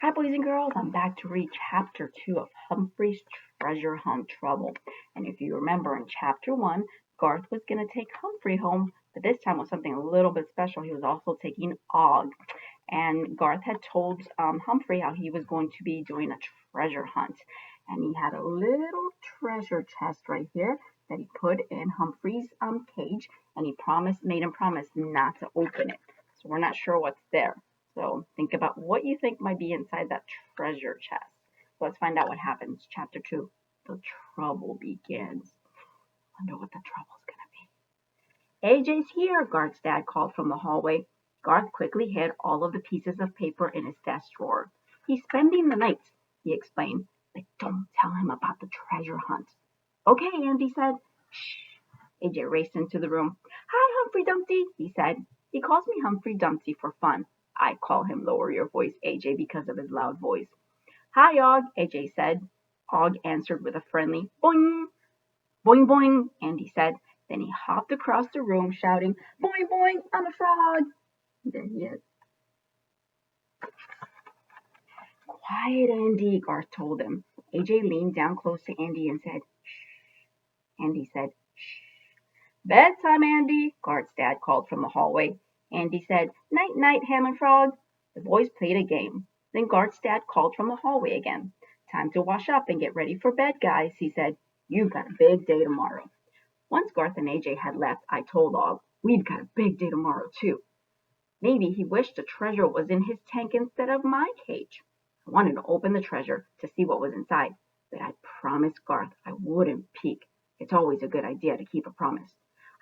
Hi, boys and girls. I'm back to read Chapter 2 of Humphrey's Treasure Hunt Trouble. And if you remember in Chapter 1, Garth was going to take Humphrey home, but this time was something a little bit special. He was also taking Og. And Garth had told Humphrey how he was going to be doing a treasure hunt. And he had a little treasure chest right here that he put in Humphrey's cage, and made him promise not to open it. So we're not sure what's there. So think about what you think might be inside that treasure chest. So let's find out what happens. Chapter 2, the trouble begins. Wonder what the trouble's gonna be. AJ's here, Garth's dad called from the hallway. Garth quickly hid all of the pieces of paper in his desk drawer. He's spending the night, he explained, but don't tell him about the treasure hunt. Okay, Andy said. Shh. AJ raced into the room. Hi, Humphrey Dumpty, he said. He calls me Humphrey Dumpty for fun. I call him Lower Your Voice, AJ, because of his loud voice. Hi, Og, AJ said. Og answered with a friendly boing. Boing, boing, Andy said. Then he hopped across the room, shouting, Boing, boing, I'm a frog. There he is. Quiet, Andy, Garth told him. AJ leaned down close to Andy and said, Shh. Andy said, Shh. Bedtime, Andy, Garth's dad called from the hallway. Andy said, Night, night, Ham and Frog. The boys played a game. Then Garth's dad called from the hallway again. Time to wash up and get ready for bed, guys, he said. You've got a big day tomorrow. Once Garth and AJ had left, I told Og, we've got a big day tomorrow, too. Maybe he wished the treasure was in his tank instead of my cage. I wanted to open the treasure to see what was inside, but I promised Garth I wouldn't peek. It's always a good idea to keep a promise.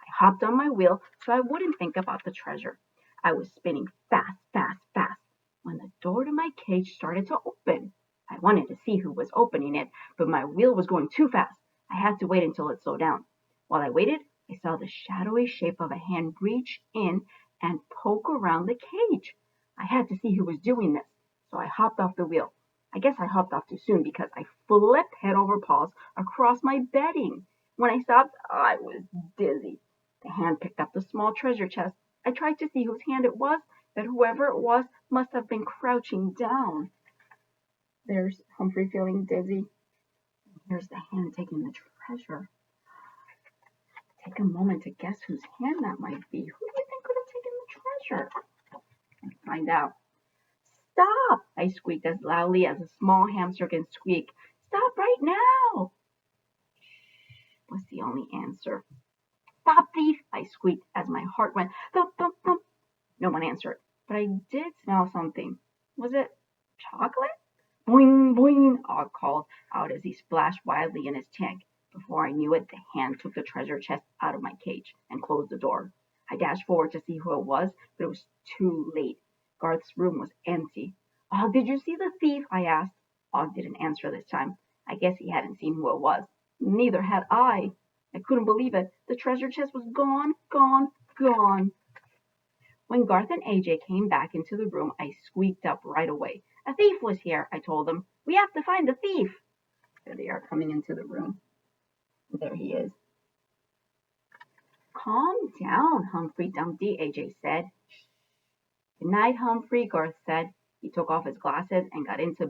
I hopped on my wheel so I wouldn't think about the treasure. I was spinning fast, fast, fast when the door to my cage started to open. I wanted to see who was opening it, but my wheel was going too fast. I had to wait until it slowed down. While I waited, I saw the shadowy shape of a hand reach in and poke around the cage. I had to see who was doing this, so I hopped off the wheel. I guess I hopped off too soon because I flipped head over paws across my bedding. When I stopped, I was dizzy. The hand picked up the small treasure chest. I tried to see whose hand it was, but whoever it was must have been crouching down. There's Humphrey feeling dizzy. Here's the hand taking the treasure. Take a moment to guess whose hand that might be. Who do you think could have taken the treasure? Let's find out. Stop! I squeaked as loudly as a small hamster can squeak. Stop right now! Was the only answer. Stop, thief! I squeaked as my heart went thump, thump, thump. No one answered, but I did smell something. Was it chocolate? Boing, boing, Og called out as he splashed wildly in his tank. Before I knew it, the hand took the treasure chest out of my cage and closed the door. I dashed forward to see who it was, but it was too late. Garth's room was empty. Og, did you see the thief? I asked. Og didn't answer this time. I guess he hadn't seen who it was. Neither had I. I couldn't believe it. The treasure chest was gone, gone, gone. When Garth and AJ came back into the room, I squeaked up right away. A thief was here, I told them. We have to find the thief. There they are coming into the room. There he is. Calm down, Humphrey Dumpty, AJ said. Good night, Humphrey, Garth said. He took off his glasses and got into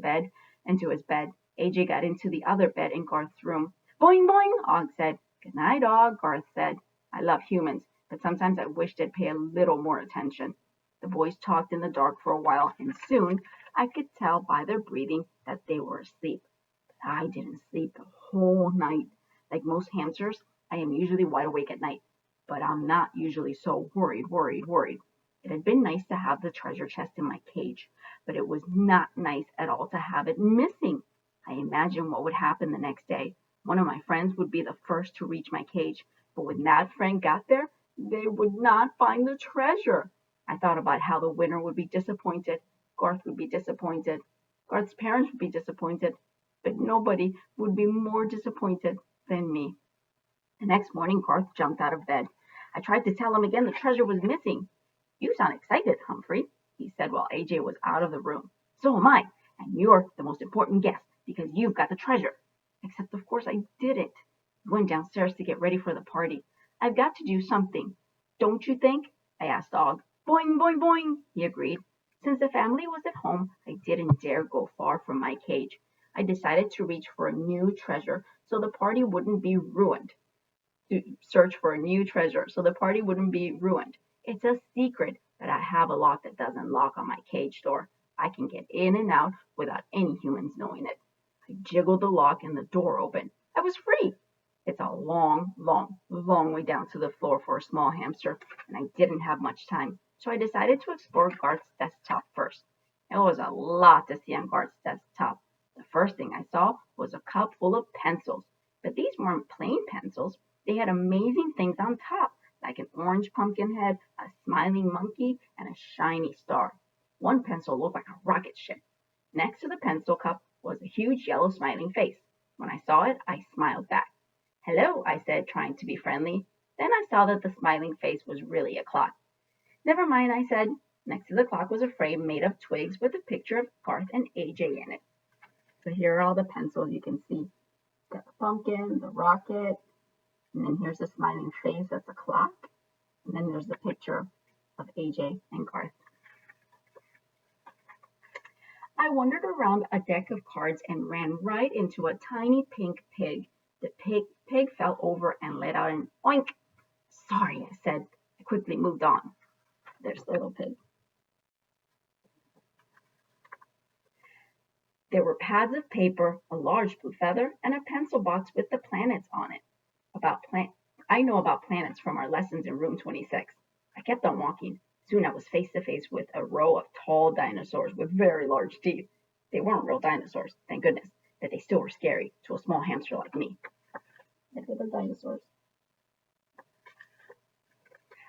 his bed. AJ got into the other bed in Garth's room. Boing, boing, Og said. Good night, Og, Garth said. I love humans, but sometimes I wish they'd pay a little more attention. The boys talked in the dark for a while, and soon I could tell by their breathing that they were asleep. But I didn't sleep the whole night. Like most hamsters, I am usually wide awake at night, but I'm not usually so worried. It had been nice to have the treasure chest in my cage, but it was not nice at all to have it missing. I imagined what would happen the next day. One of my friends would be the first to reach my cage, but when that friend got there, they would not find the treasure. I thought about how the winner would be disappointed. Garth would be disappointed. Garth's parents would be disappointed, but nobody would be more disappointed than me. The next morning, Garth jumped out of bed. I tried to tell him again the treasure was missing. You sound excited, Humphrey, he said while AJ was out of the room. So am I, and you're the most important guest because you've got the treasure. Except, of course, I didn't. I went downstairs to get ready for the party. I've got to do something. Don't you think? I asked Og. Boing, boing, boing, he agreed. Since the family was at home, I didn't dare go far from my cage. I decided to reach for a new treasure so the party wouldn't be ruined. To search for a new treasure so the party wouldn't be ruined. It's a secret that I have a lock that doesn't lock on my cage door. I can get in and out without any humans knowing it. I jiggled the lock and the door opened. I was free. It's a long, long, long way down to the floor for a small hamster, and I didn't have much time, so I decided to explore Garth's desktop first. There was a lot to see on Garth's desktop. The first thing I saw was a cup full of pencils, but these weren't plain pencils. They had amazing things on top, like an orange pumpkin head, a smiling monkey, and a shiny star. One pencil looked like a rocket ship. Next to the pencil cup was a huge yellow smiling face. When I saw it, I smiled back. Hello, I said, trying to be friendly. Then I saw that the smiling face was really a clock. Never mind, I said. Next to the clock was a frame made of twigs with a picture of Garth and AJ in it. So here are all the pencils you can see. Got the pumpkin, the rocket, and then here's the smiling face, that's a clock. And then there's the picture of AJ and Garth. I wandered around a deck of cards and ran right into a tiny pink pig. The pig fell over and let out an oink. Sorry, I said. I quickly moved on. There's the little pig. There were pads of paper, a large blue feather, and a pencil box with the planets on it. I know about planets from our lessons in room 26. I kept on walking. Soon I was face to face with a row of tall dinosaurs with very large teeth. They weren't real dinosaurs, thank goodness, but they still were scary to a small hamster like me. Look at the dinosaurs.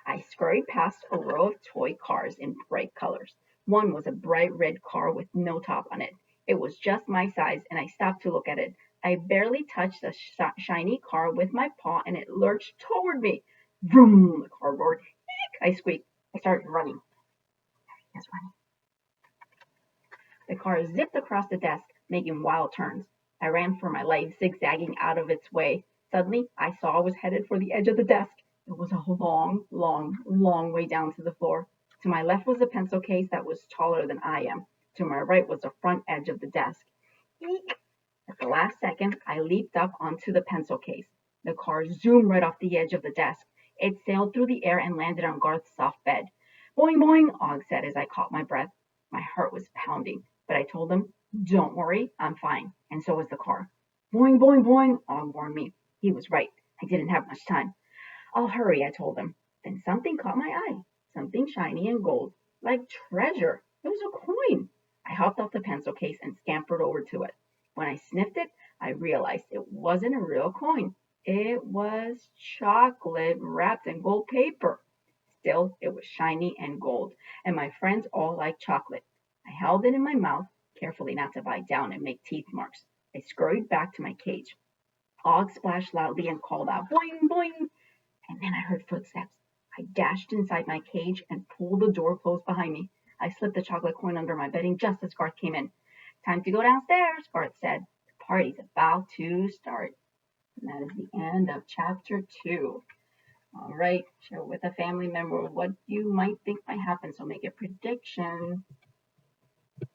I scurried past a row of toy cars in bright colors. One was a bright red car with no top on it. It was just my size, and I stopped to look at it. I barely touched the shiny car with my paw, and it lurched toward me. Vroom! The car roared. Eek! I squeaked. I started running. There he is running. The car zipped across the desk, making wild turns. I ran for my life, zigzagging out of its way. Suddenly, I saw I was headed for the edge of the desk. It was a long, long, long way down to the floor. To my left was a pencil case that was taller than I am. To my right was the front edge of the desk. Eek! At the last second, I leaped up onto the pencil case. The car zoomed right off the edge of the desk. It sailed through the air and landed on Garth's soft bed. Boing, boing, Og said as I caught my breath. My heart was pounding, but I told him, don't worry, I'm fine, and so was the car. Boing, boing, boing, Og warned me. He was right. I didn't have much time. I'll hurry, I told him. Then something caught my eye, something shiny and gold, like treasure. It was a coin. I hopped off the pencil case and scampered over to it. When I sniffed it, I realized it wasn't a real coin. It was chocolate wrapped in gold paper. Still, it was shiny and gold, and my friends all liked chocolate. I held it in my mouth, carefully not to bite down and make teeth marks. I scurried back to my cage. Og splashed loudly and called out, boing, boing, and then I heard footsteps. I dashed inside my cage and pulled the door closed behind me. I slipped the chocolate coin under my bedding just as Garth came in. Time to go downstairs, Garth said. The party's about to start. And that is the end of chapter 2. All right, share with a family member what you might think might happen. So make a prediction.